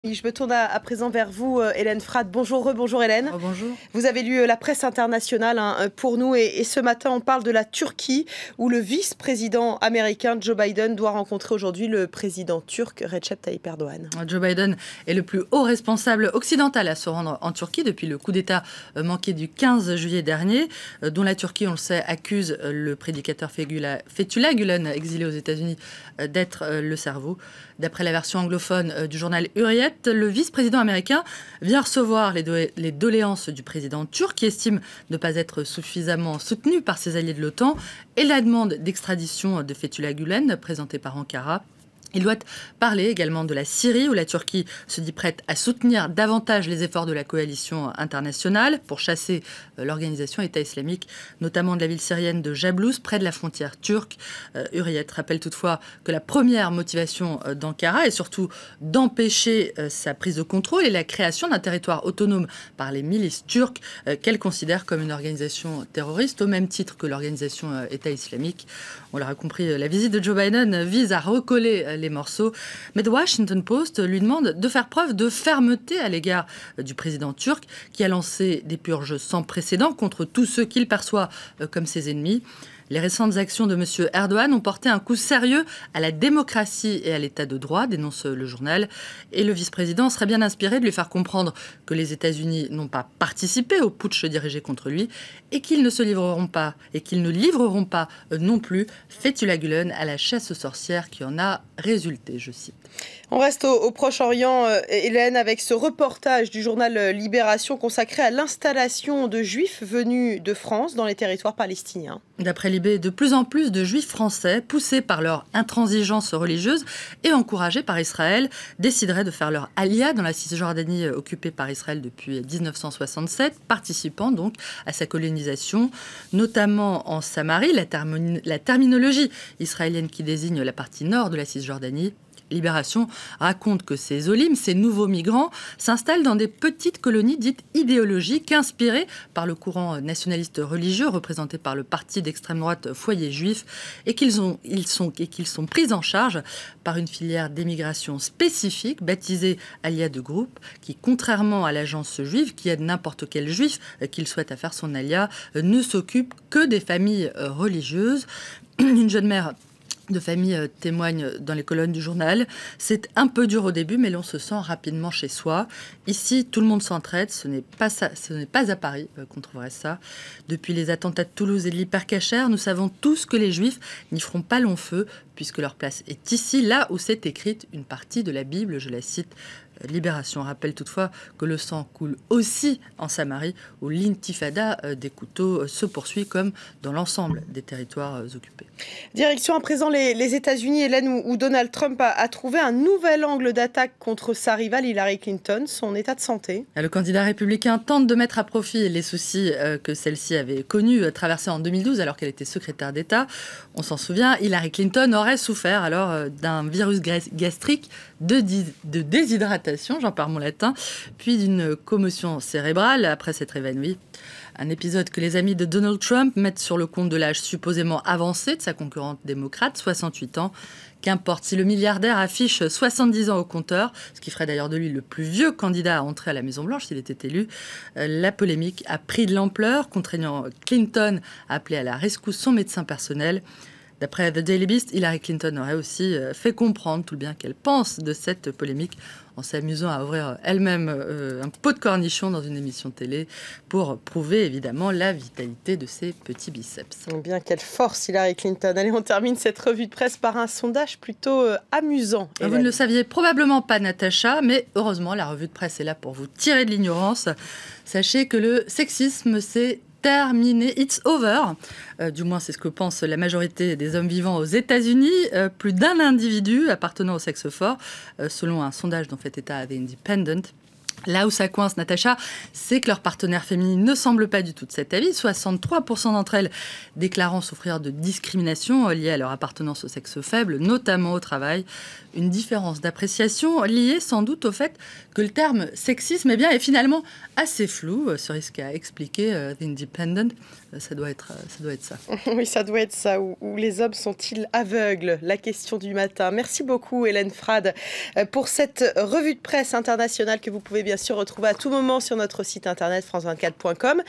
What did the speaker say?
Je me tourne à présent vers vous, Hélène Fradt. Bonjour, bonjour Hélène. Oh, bonjour. Vous avez lu la presse internationale pour nous et ce matin on parle de la Turquie où le vice-président américain Joe Biden doit rencontrer aujourd'hui le président turc Recep Tayyip Erdogan. Joe Biden est le plus haut responsable occidental à se rendre en Turquie depuis le coup d'État manqué du 15 juillet dernier, dont la Turquie, on le sait, accuse le prédicateur Fethullah Gülen, exilé aux États-Unis, d'être le cerveau. D'après la version anglophone du journal Hurriyet, le vice-président américain vient recevoir les doléances du président turc qui estime ne pas être suffisamment soutenu par ses alliés de l'OTAN et la demande d'extradition de Fethullah Gülen présentée par Ankara. Il doit parler également de la Syrie, où la Turquie se dit prête à soutenir davantage les efforts de la coalition internationale pour chasser l'organisation État islamique, notamment de la ville syrienne de Jablous, près de la frontière turque. Hurriyet rappelle toutefois que la première motivation d'Ankara est surtout d'empêcher sa prise de contrôle et la création d'un territoire autonome par les milices turques qu'elle considère comme une organisation terroriste, au même titre que l'organisation État islamique. On l'aura compris, la visite de Joe Biden vise à recoller les morceaux. Mais The Washington Post lui demande de faire preuve de fermeté à l'égard du président turc qui a lancé des purges sans précédent contre tous ceux qu'il perçoit comme ses ennemis. Les récentes actions de M. Erdogan ont porté un coup sérieux à la démocratie et à l'état de droit, dénonce le journal. Et le vice-président serait bien inspiré de lui faire comprendre que les États-Unis n'ont pas participé au putsch dirigé contre lui et qu'ils ne se livreront pas, et qu'ils ne livreront pas non plus Fethullah Gülen à la chasse aux sorcières qui en a résulté, je cite. On reste au Proche-Orient, Hélène, avec ce reportage du journal Libération consacré à l'installation de Juifs venus de France dans les territoires palestiniens. D'après Libé, de plus en plus de Juifs français, poussés par leur intransigeance religieuse et encouragés par Israël, décideraient de faire leur alia dans la Cisjordanie occupée par Israël depuis 1967, participant donc à sa colonisation, notamment en Samarie, la terminologie israélienne qui désigne la partie nord de la Cisjordanie. Libération raconte que ces Olim, ces nouveaux migrants, s'installent dans des petites colonies dites idéologiques inspirées par le courant nationaliste religieux représenté par le parti d'extrême droite Foyer Juif et qu'ils sont pris en charge par une filière d'émigration spécifique baptisée Alia de Groupe qui, contrairement à l'agence juive qui aide n'importe quel juif qu'il souhaite à faire son alia, ne s'occupe que des familles religieuses. Une jeune mère de famille témoignent dans les colonnes du journal. C'est un peu dur au début, mais l'on se sent rapidement chez soi. Ici, tout le monde s'entraide. Ce n'est pas à Paris qu'on trouverait ça. Depuis les attentats de Toulouse et de l'Hypercacher, nous savons tous que les Juifs n'y feront pas long feu, puisque leur place est ici, là où s'est écrite une partie de la Bible, je la cite. Libération rappelle toutefois que le sang coule aussi en Samarie, où l'intifada des couteaux se poursuit comme dans l'ensemble des territoires occupés. Direction à présent les États-Unis, Hélène, où Donald Trump a trouvé un nouvel angle d'attaque contre sa rivale Hillary Clinton, son état de santé. Le candidat républicain tente de mettre à profit les soucis que celle-ci avait connus, traversés en 2012 alors qu'elle était secrétaire d'État. On s'en souvient, Hillary Clinton aurait souffert alors d'un virus gastrique, de déshydratation, j'en parle mon latin, puis d'une commotion cérébrale après s'être évanouie. Un épisode que les amis de Donald Trump mettent sur le compte de l'âge supposément avancé de sa concurrente démocrate, 68 ans. Qu'importe, si le milliardaire affiche 70 ans au compteur, ce qui ferait d'ailleurs de lui le plus vieux candidat à entrer à la Maison-Blanche s'il était élu, la polémique a pris de l'ampleur, contraignant Clinton à appeler à la rescousse son médecin personnel. D'après The Daily Beast, Hillary Clinton aurait aussi fait comprendre tout le bien qu'elle pense de cette polémique en s'amusant à ouvrir elle-même un pot de cornichon dans une émission de télé pour prouver évidemment la vitalité de ses petits biceps. Bien, quelle force Hillary Clinton. Allez, on termine cette revue de presse par un sondage plutôt amusant. Vous ne le saviez probablement pas, Natacha, mais heureusement, la revue de presse est là pour vous tirer de l'ignorance. Sachez que le sexisme, c'est terminé, it's over. Du moins, c'est ce que pense la majorité des hommes vivant aux États-Unis. Plus d'un individu appartenant au sexe fort, selon un sondage dont fait état The Independent. Là où ça coince, Natacha, c'est que leurs partenaires féminines ne semblent pas du tout de cet avis. 63% d'entre elles déclarant souffrir de discrimination liée à leur appartenance au sexe faible, notamment au travail. Une différence d'appréciation liée sans doute au fait que le terme sexisme est finalement assez flou, ce risque à expliquer The Independent. Ça doit être ça. Oui, ça doit être ça. Où les hommes sont-ils aveugles? La question du matin. Merci beaucoup, Hélène Frade, pour cette revue de presse internationale que vous pouvez bien sûr retrouver à tout moment sur notre site internet france24.com.